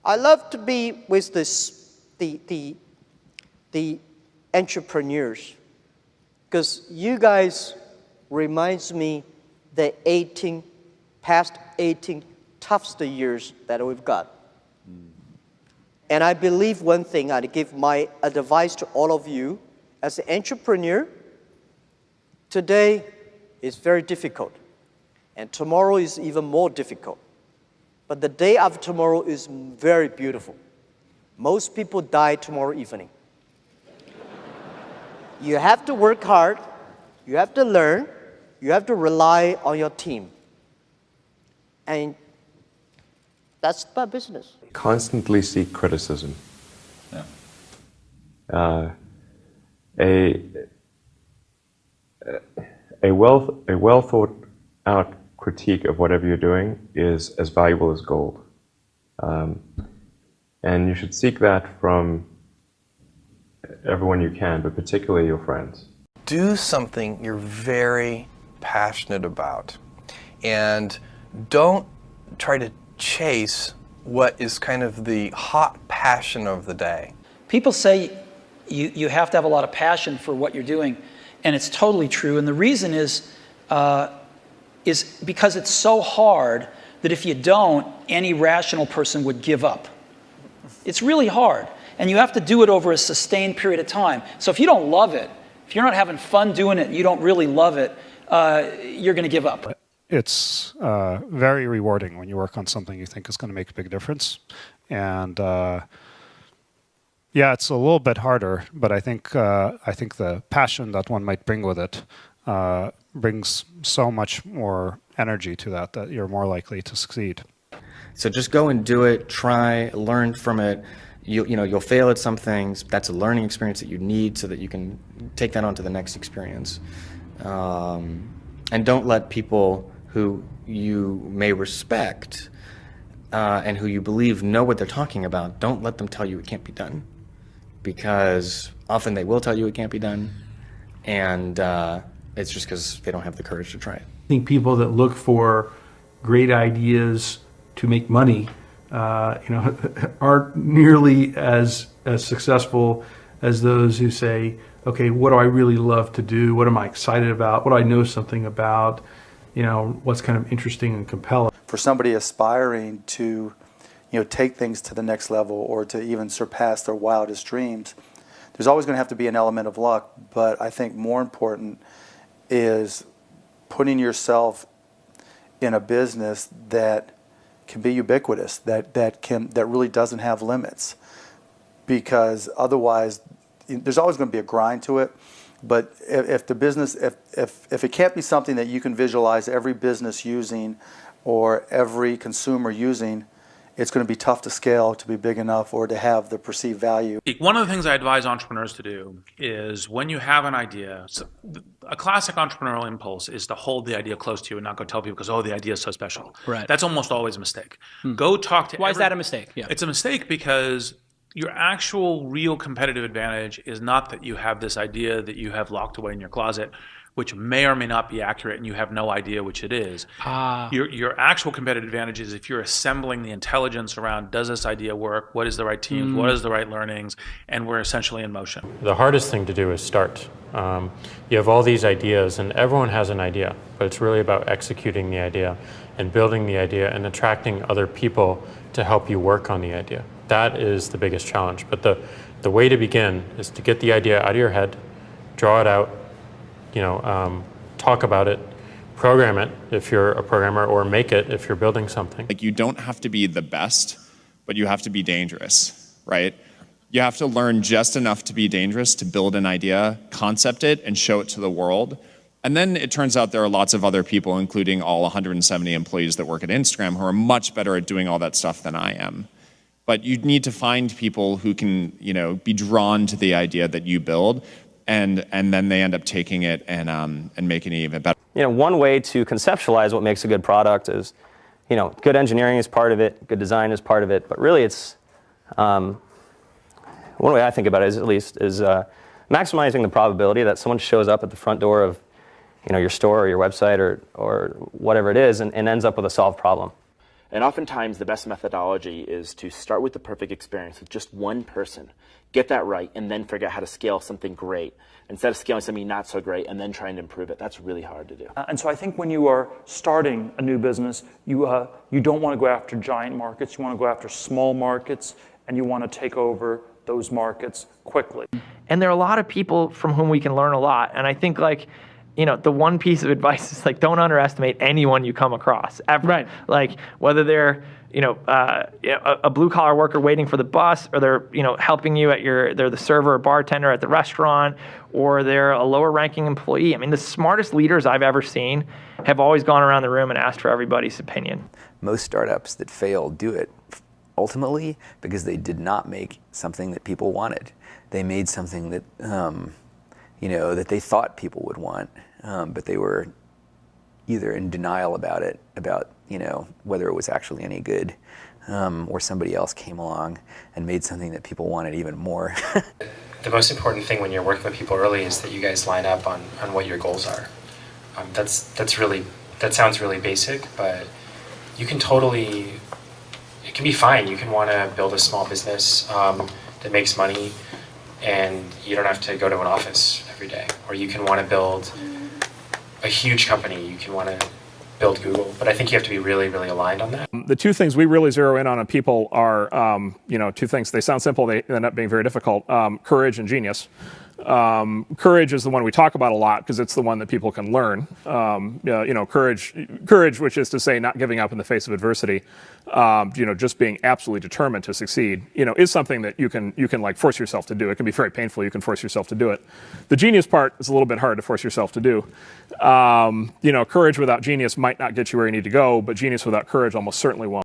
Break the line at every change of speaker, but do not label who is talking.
I love to be with the entrepreneurs, because you guys reminds me the past 18 toughest years that we've got. And I believe one thing, I'd give my advice to all of you, as an entrepreneur, today is very difficult, and tomorrow is even more difficult. But the day after tomorrow is very beautiful. Most people die tomorrow evening. You have to work hard, you have to learn, you have to rely on your team. And that's about business.
Constantly seek criticism.
Yeah.
A well thought out critique of whatever you're doing is as valuable as gold. And you should seek that from everyone you can, but particularly your friends.
Do something you're very passionate about, and don't try to chase what is kind of the hot passion of the day.
People say you have to have a lot of passion for what you're doing, and it's totally true. And the reason is because it's so hard that if you don't, any rational person would give up. It's really hard, and you have to do it over a sustained period of time. So if you don't love it, if you're not having fun doing it, you don't really love it, you're going to give up.
It's very rewarding when you work on something you think is going to make a big difference. And yeah, it's a little bit harder, but I think the passion that one might bring with it brings so much more energy to that you're more likely to succeed.
So just go and do it, try, learn from it. You'll fail at some things. That's a learning experience that you need so that you can take that on to the next experience. And don't let people who you may respect and who you believe know what they're talking about, don't let them tell you it can't be done. Because often they will tell you it can't be done, and it's just because they don't have the courage to try it.
I think people that look for great ideas to make money aren't nearly as successful as those who say, okay, what do I really love to do? What am I excited about? What do I know something about? What's kind of interesting and compelling.
For somebody aspiring to, take things to the next level or to even surpass their wildest dreams, there's always going to have to be an element of luck, but I think more important is putting yourself in a business that can be ubiquitous, that really doesn't have limits, because otherwise there's always going to be a grind to it. But if the business, if it can't be something that you can visualize every business using or every consumer using, it's going to be tough to scale to be big enough or to have the perceived value.
One of the things I advise entrepreneurs to do is when you have an idea, a classic entrepreneurial impulse is to hold the idea close to you and not go tell people because, oh, the idea is so special.
Right.
That's almost always a mistake. Go talk to
Why is that a mistake? Yeah.
It's a mistake because your actual real competitive advantage is not that you have this idea that you have locked away in your closet, which may or may not be accurate and you have no idea which it is. Your actual competitive advantage is if you're assembling the intelligence around, does this idea work? What is the right teams? What is the right learnings? And we're essentially in motion.
The hardest thing to do is start. You have all these ideas and everyone has an idea, but it's really about executing the idea and building the idea and attracting other people to help you work on the idea. That is the biggest challenge. But the way to begin is to get the idea out of your head, draw it out, talk about it, program it if you're a programmer, or make it if you're building something.
Like, you don't have to be the best, but you have to be dangerous, right? You have to learn just enough to be dangerous, to build an idea, concept it, and show it to the world. And then it turns out there are lots of other people, including all 170 employees that work at Instagram, who are much better at doing all that stuff than I am. But you need to find people who can, be drawn to the idea that you build, and then they end up taking it and making it even better.
One way to conceptualize what makes a good product is, good engineering is part of it, good design is part of it, but really it's, one way I think about it is, at least, is maximizing the probability that someone shows up at the front door of, your store or your website or whatever it is and ends up with a solved problem.
And oftentimes the best methodology is to start with the perfect experience with just one person, get that right, and then figure out how to scale something great instead of scaling something not so great and then trying to improve it. That's really hard to do.
And so I think when you are starting a new business, you don't want to go after giant markets. You want to go after small markets, and you want to take over those markets quickly.
And there are a lot of people from whom we can learn a lot. And I think, like, you know, the one piece of advice is, like, don't underestimate anyone you come across ever. Right. Like, whether they're, a blue collar worker waiting for the bus, or they're, helping you they're the server or bartender at the restaurant, or they're a lower ranking employee. I mean, the smartest leaders I've ever seen have always gone around the room and asked for everybody's opinion.
Most startups that fail do it ultimately because they did not make something that people wanted. They made something that, that they thought people would want, but they were either in denial about it, whether it was actually any good, or somebody else came along and made something that people wanted even more.
The most important thing when you're working with people early is that you guys line up on what your goals are. That sounds really basic, but you can totally, it can be fine. You can want to build a small business that makes money, and you don't have to go to an office every day. Or you can want to build a huge company. You can want to build Google. But I think you have to be really, really aligned on that.
The two things we really zero in on people are, two things. They sound simple. They end up being very difficult. Courage and genius. Courage is the one we talk about a lot because it's the one that people can learn. Courage, which is to say not giving up in the face of adversity, just being absolutely determined to succeed, is something that you can like force yourself to do. It can be very painful. You can force yourself to do it. The genius part is a little bit hard to force yourself to do. Courage without genius might not get you where you need to go, but genius without courage almost certainly won't.